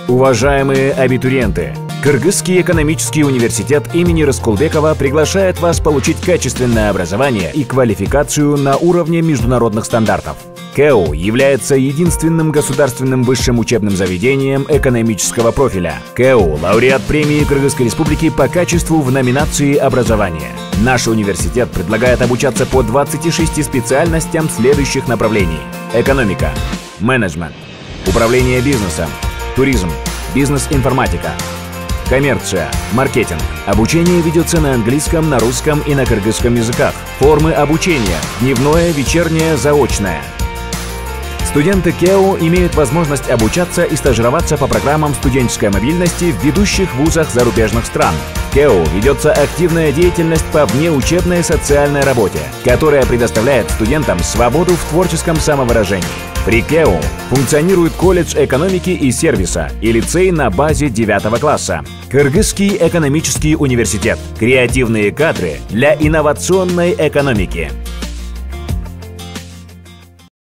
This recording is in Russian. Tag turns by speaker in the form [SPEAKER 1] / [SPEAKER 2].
[SPEAKER 1] Уважаемые абитуриенты! Кыргызский экономический университет имени Раскулбекова приглашает вас получить качественное образование и квалификацию на уровне международных стандартов. КЭУ является единственным государственным высшим учебным заведением экономического профиля. КЭУ – лауреат премии Кыргызской Республики по качеству в номинации «Образование». Наш университет предлагает обучаться по 26 специальностям следующих направлений: экономика, менеджмент, управление бизнесом, туризм, бизнес-информатика, коммерция, маркетинг. Обучение ведется на английском, на русском и на кыргызском языках. Формы обучения – дневное, вечернее, заочное. Студенты КЭУ имеют возможность обучаться и стажироваться по программам студенческой мобильности в ведущих вузах зарубежных стран. В КЭУ ведется активная деятельность по внеучебной социальной работе, которая предоставляет студентам свободу в творческом самовыражении. При КЭУ функционирует колледж экономики и сервиса и лицей на базе 9 класса. Кыргызский экономический университет. Креативные кадры для инновационной экономики.